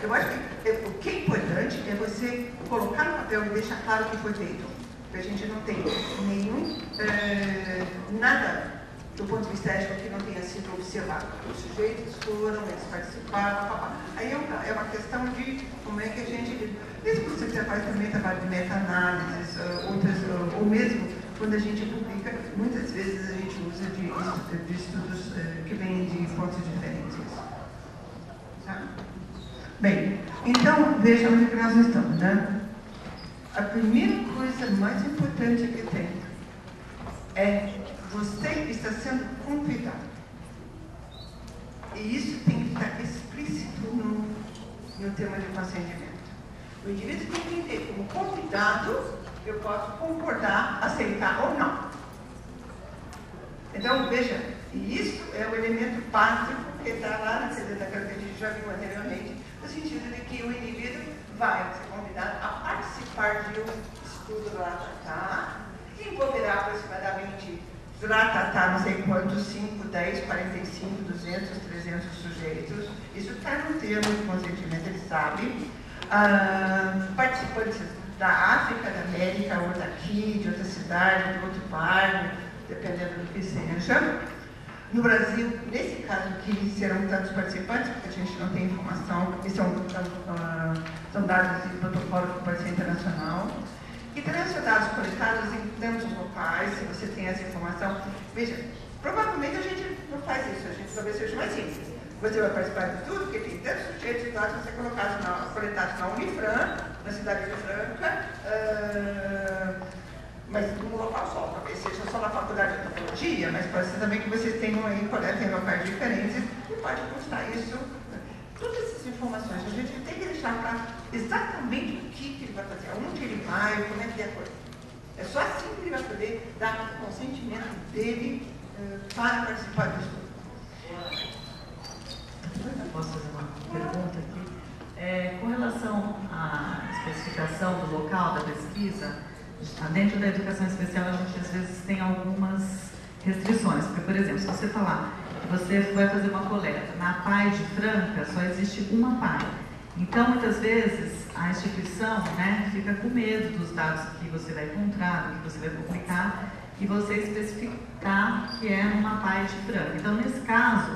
eu acho que o que é importante é você colocar no papel e deixar claro o que foi feito. Que a gente não tem nenhum, nada do ponto de vista ético que não tenha sido observado. Os sujeitos foram, eles participaram, aí é uma questão de como é que a gente, mesmo que você faz também trabalho de meta-análises, ou mesmo quando a gente publica, muitas vezes a gente usa de estudos que vêm de fontes diferentes. Tá? Bem, então, veja onde que nós estamos, né? A primeira coisa mais importante que tem é você está sendo convidado. E isso tem que estar explícito no tema de consentimento. O indivíduo tem que entender como convidado, eu posso concordar, aceitar ou não. Então, veja, isso é o elemento básico que está lá naquilo que a gente já viu anteriormente, no sentido de que o indivíduo vai ser convidado a participar de um estudo Ratatá, que envolverá aproximadamente Ratatá, não sei quantos, 5, 10, 45, 200, 300 sujeitos. Isso está no termo de consentimento, ele sabe. Participantes da África, da América, ou daqui, de outra cidade, de outro bairro, dependendo do que seja. No Brasil, nesse caso aqui, serão tantos participantes, porque a gente não tem informação, porque são dados de protocolo que pode ser internacional. E terão ser dados coletados em tantos locais, se você tem essa informação. Veja, provavelmente a gente não faz isso, a gente talvez seja mais simples. Você vai participar de tudo, porque tem tantos sujeitos e dados que vão ser coletados na Unifran, na cidade de Franca, mas num local só, talvez seja só na faculdade de antropologia, mas pode ser também que vocês tenham aí, coletem locais diferentes, e pode constar isso. Todas essas informações a gente tem que deixar claro exatamente o que ele vai fazer, aonde ele vai, como é que é a coisa. É só assim que ele vai poder dar o consentimento dele para participar do estudo. Posso fazer uma pergunta aqui? Com relação à especificação do local da pesquisa, dentro da educação especial a gente às vezes tem algumas restrições, porque, por exemplo, se você falar que você vai fazer uma coleta na PAI de Franca, só existe uma PAI. Então, muitas vezes, a instituição, né, fica com medo dos dados que você vai encontrar, do que você vai publicar, e você especificar que é uma PAI de Franca. Então, nesse caso,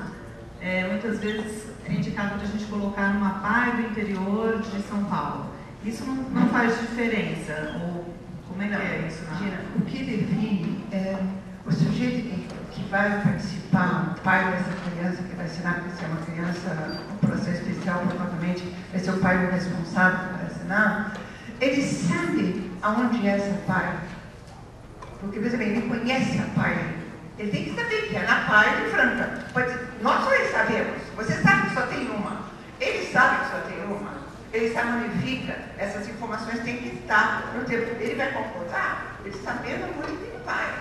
muitas vezes é indicado para a gente colocar numa PAI do interior de São Paulo. Isso não faz diferença? Ou como é que é isso? Gina, o que define é o sujeito que vai participar, o pai dessa criança que vai assinar, porque se é uma criança com população especial, provavelmente vai ser o pai o responsável por assinar, ele sabe aonde é essa PAI. Porque, veja bem, ele conhece a PAI. Ele tem que saber que é na PAI de Franca. Nós dois sabemos. Você sabe que só tem uma. Ele sabe que só tem uma. Ele se magnifica. Essas informações têm que estar no tempo. Ele vai concordar, ele sabendo onde tem PAI.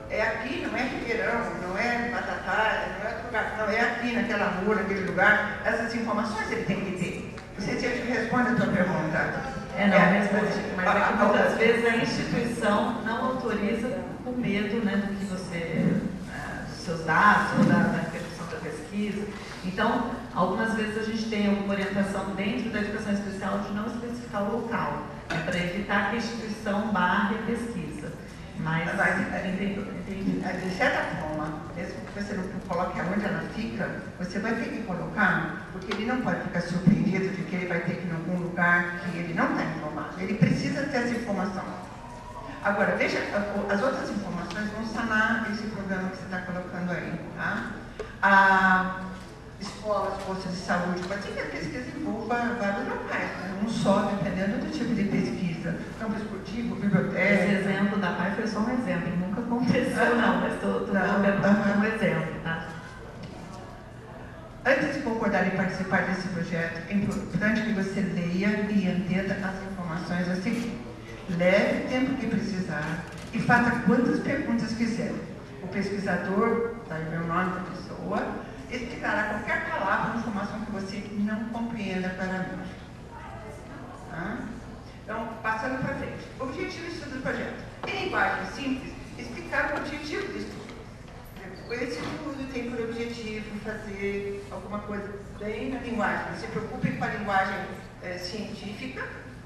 É aqui, não é Ribeirão, não é Batatá, não é outro lugar. Não, é aqui, naquela rua, naquele lugar. Essas informações ele tem que ter. Você responde a tua pergunta. Mas é que muitas vezes a instituição não autoriza com medo, né, do que você, dos seus dados, ou da repercussão da pesquisa. Então, algumas vezes a gente tem alguma orientação dentro da educação especial de não especificar o local, para evitar que a instituição barre a pesquisa. Mas entendi. De certa forma, mesmo que você não coloque aonde ela fica, você vai ter que colocar, porque ele não pode ficar surpreendido de que ele vai ter que ir em algum lugar que ele não está informado. Ele precisa ter essa informação. Agora, veja, as outras informações vão sanar esse problema que você está colocando aí. Tá? Escolas, postos de saúde, pode ser que a pesquisa envolva vários locais, né? Um só, dependendo do tipo de pesquisa. Campo esportivo, biblioteca. Esse exemplo da PAI foi só um exemplo, nunca aconteceu não, mas estou colocando um exemplo, tá? Antes de concordar em participar desse projeto, é importante que você leia e entenda as informações assim. Leve o tempo que precisar e faça quantas perguntas quiser. O pesquisador, daí o nome da pessoa, explicará qualquer palavra ou informação que você não compreenda claramente. Tá? Então, passando para frente. Objetivo e estudo do projeto. Em linguagem simples, explicar o objetivo do estudo. esse estudo tem por objetivo fazer alguma coisa bem na linguagem. Se preocupem com a linguagem científica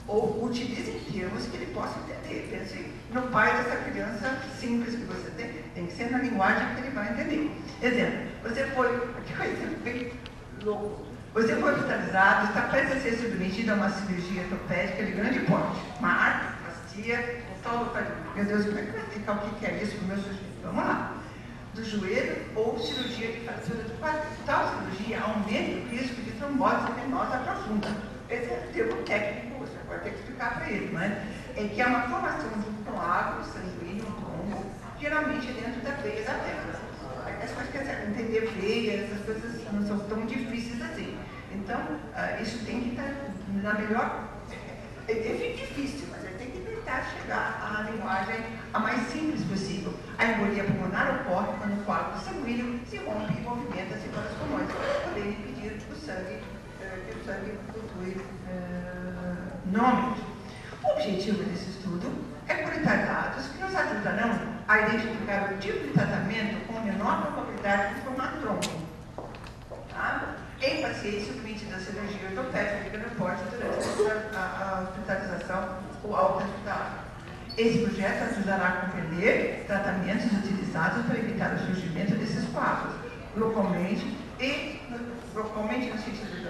ou utilizem termos que ele possa entender. Pense no pai dessa criança simples que você tem que ser na linguagem que ele vai entender. Exemplo, você foi, aqui é um exemplo bem louco, você foi hospitalizado, está prestes a ser submetido a uma cirurgia ortopédica de grande porte, uma artroplastia, meu Deus, como é que vai explicar o que é isso para o meu sujeito? Vamos lá. Do joelho ou cirurgia de fratura do quadril. Tal cirurgia aumenta o risco de trombose venosa profunda. Esse é o termo técnico, você pode ter que explicar para ele, não é? É que é uma formação de um coágulo sanguíneo, um trombo, geralmente dentro da veia da perna. As coisas que entender veia, essas coisas não são tão difíceis assim. Então, isso tem que estar na melhor. É difícil, mas tem que tentar chegar à linguagem a mais simples possível. A embolia pulmonar ocorre quando o coágulo sanguíneo se rompe e movimenta-se para os pulmões, podendo impedir que o sangue flutue normalmente. O objetivo desse estudo é coletar dados que nos ajudarão a identificar o tipo de tratamento com a menor probabilidade de formar trombo. Tá? Em pacientes submetidos à cirurgia ortopédica de grande porte durante a hospitalização ou alta hospitalar. Esse projeto ajudará a compreender tratamentos utilizados para evitar o surgimento desses quadros, localmente no sentido de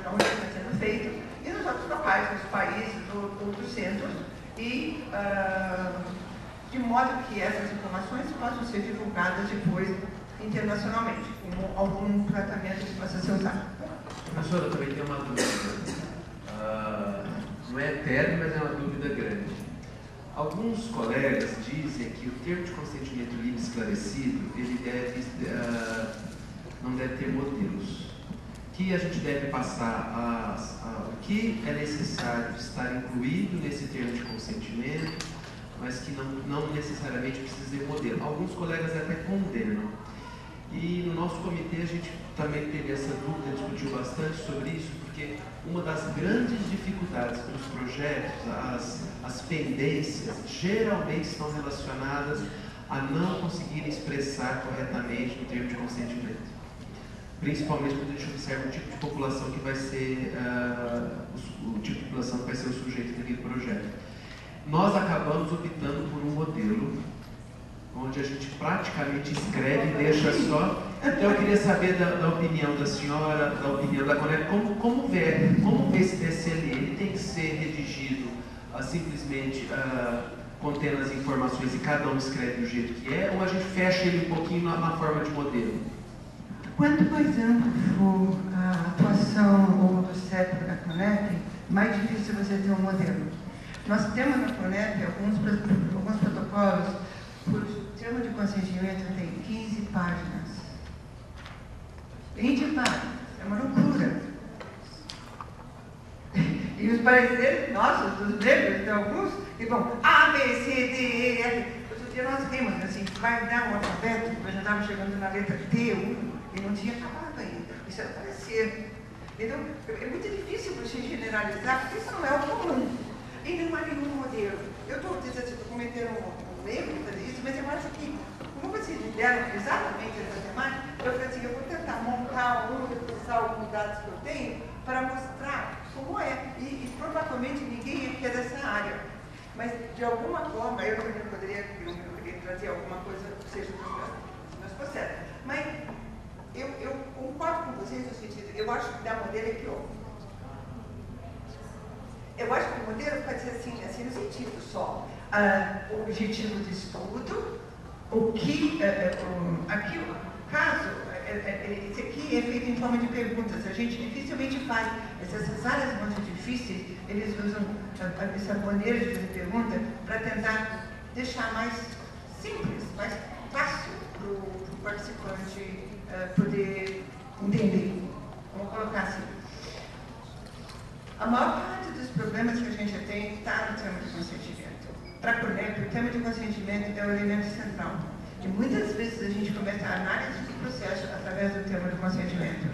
onde está sendo feito, e nos outros locais, nos países, outros centros, e de modo que essas informações possam ser divulgadas depois internacionalmente, como algum tratamento que possa ser usado. Professora, eu também tenho uma dúvida. Não é eterna, mas é uma dúvida grande. Alguns colegas dizem que o termo de consentimento livre e esclarecido, ele não deve ter modelos. Que a gente deve passar o que é necessário estar incluído nesse termo de consentimento, mas que não necessariamente precisa ter modelo. Alguns colegas até condenam. E no nosso comitê a gente também teve essa dúvida, discutiu bastante sobre isso, porque uma das grandes dificuldades dos projetos, as pendências, geralmente estão relacionadas a não conseguir expressar corretamente no termo de consentimento. Principalmente quando a gente observa o tipo de população que vai ser, o tipo de população que vai ser o sujeito daquele projeto. Nós acabamos optando por um modelo onde a gente praticamente escreve e deixa só. Então eu queria saber da opinião da senhora, da opinião da colega, como ver esse TCL? Ele tem que ser redigido simplesmente contendo as informações e cada um escreve do jeito que é, ou a gente fecha ele um pouquinho na forma de modelo? Quanto mais amplo for a atuação ou do CEP da CONEP, mais difícil você ter um modelo. Nós temos na CONEP alguns protocolos, por termo de consentimento tem 15 páginas. 20 páginas, é uma loucura. E os pareceres nossos, dos membros de alguns, que vão A, B, C, D, E, F. Outro dia nós vimos, assim, vai dar um alfabeto, nós já estávamos chegando na letra T, e não tinha acabado ainda. Isso era parecer. Então, é muito difícil você generalizar, porque isso não é o comum. E não há nenhum modelo. Eu estou cometendo um erro de fazer isso, mas eu acho que, como vocês me deram exatamente essa temática, eu falei assim, eu vou tentar montar repassar alguns dados que eu tenho para mostrar como é. E provavelmente ninguém aqui é dessa área. Mas, de alguma forma, eu também poderia trazer alguma coisa que seja dos meus processos. Mas eu concordo com vocês no sentido, eu acho que dar modelo é pior. Eu acho que o modelo pode ser assim no sentido só. O objetivo do estudo, o que, aqui o caso, esse aqui é feito em forma de perguntas. A gente dificilmente faz essas áreas muito difíceis, eles usam essa maneira de fazer pergunta para tentar deixar mais simples, mais fácil para o participante poder entender. Vamos colocar assim. A maior parte dos problemas que a gente tem está no termo de consentimento. Para a CONEP, o termo de consentimento é o elemento central. E muitas vezes a gente começa a análise do processo através do termo de consentimento.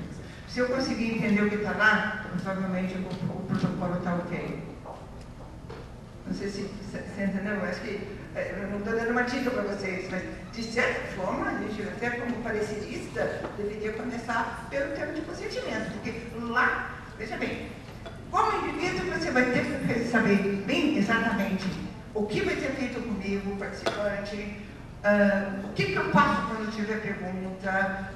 Se eu conseguir entender o que está lá, provavelmente o protocolo está ok. Não sei se você entendeu, eu acho que eu não estou dando uma dica para vocês, mas de certa forma, a gente, até como parecidista, deveria começar pelo termo de consentimento, porque lá, veja bem, como indivíduo você vai ter que saber bem exatamente o que vai ser feito comigo, o participante, o que eu faço quando tiver pergunta,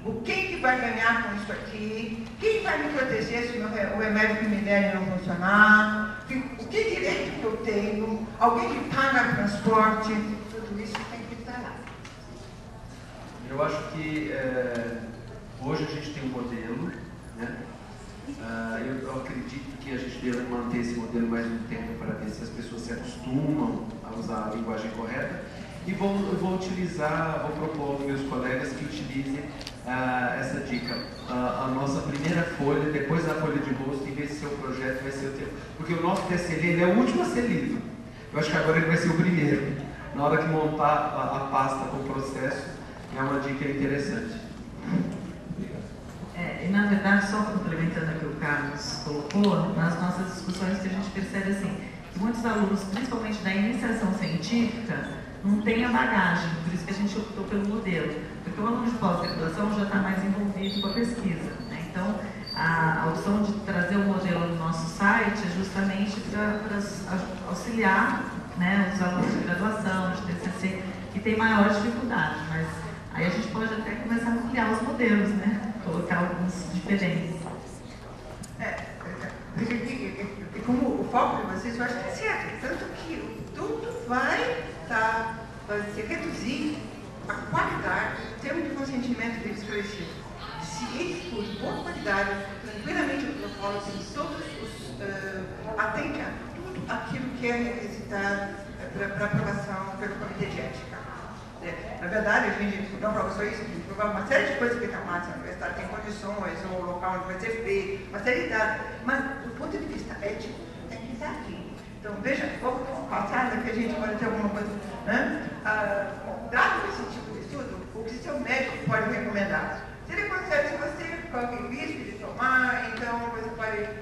o que vai ganhar com isso aqui, quem vai me proteger se o remédio que me derem não funcionar, o que direito que eu tenho, alguém que paga transporte, tudo isso tem que estar lá. Eu acho que hoje a gente tem um modelo, né? Eu acredito que a gente deve manter esse modelo mais um tempo para ver se as pessoas se acostumam a usar a linguagem correta. E vou propor aos meus colegas que utilizem essa dica. A nossa primeira folha, depois da folha de rosto, em vez de ser o projeto, vai ser o teu. Porque o nosso TCL ele é o último a ser lido. Eu acho que agora ele vai ser o primeiro. Na hora que montar a pasta com o processo, é uma dica interessante. E na verdade, só complementando o que o Carlos colocou, nas nossas discussões que a gente percebe assim, que muitos alunos, principalmente da iniciação científica, não tem a bagagem, por isso que a gente optou pelo modelo, porque o aluno de pós-graduação já está mais envolvido com a pesquisa, né? Então, a opção de trazer o modelo no nosso site é justamente para auxiliar, né, os alunos de graduação, de TCC, que tem maior dificuldade, mas aí a gente pode até começar a ampliar os modelos, né? Colocar alguns diferentes. Como o foco de vocês, eu acho que é certo, tanto que tudo vai se reduzir a qualidade, o termo de consentimento deles coletivo. Se eles, por boa qualidade, tranquilamente o protocolo, tem todos os atende a tudo aquilo que é requisitado para aprovação pelo Comitê de Ética. Na verdade, a gente não provou isso, provou uma série de coisas que estão lá, se a universidade tem condições, ou o local onde vai ser feito, uma série de dados, mas do ponto de vista ético, tem que estar aqui. Então, veja, vamos passar, que a gente pode ter alguma coisa, né? Dado esse tipo de estudo, o que seu médico pode recomendar? Se ele consegue, se você corre o risco de tomar, então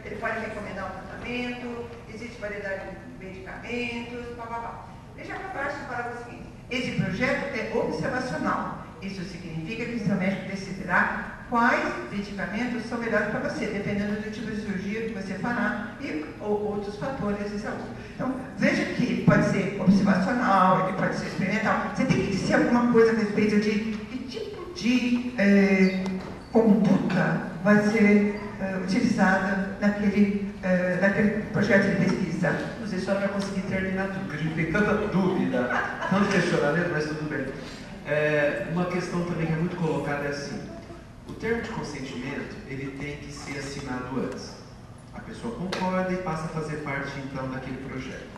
ele pode recomendar um tratamento, existe variedade de medicamentos, blá. Veja para baixo para o seguinte. Esse projeto é observacional. Isso significa que o seu médico decidirá quais medicamentos são melhores para você, dependendo do tipo de cirurgia que você fará e ou outros fatores de saúde. Então, veja que pode ser observacional, ele pode ser experimental. Você tem que dizer alguma coisa a respeito de que tipo de conduta vai ser utilizada naquele projeto de pesquisa. Não sei se a senhora vai conseguir terminar tudo, porque a gente tem tanta dúvida, tanto questionamento, mas tudo bem. Uma questão também que é muito colocada é assim: o termo de consentimento ele tem que ser assinado antes. A pessoa concorda e passa a fazer parte então daquele projeto.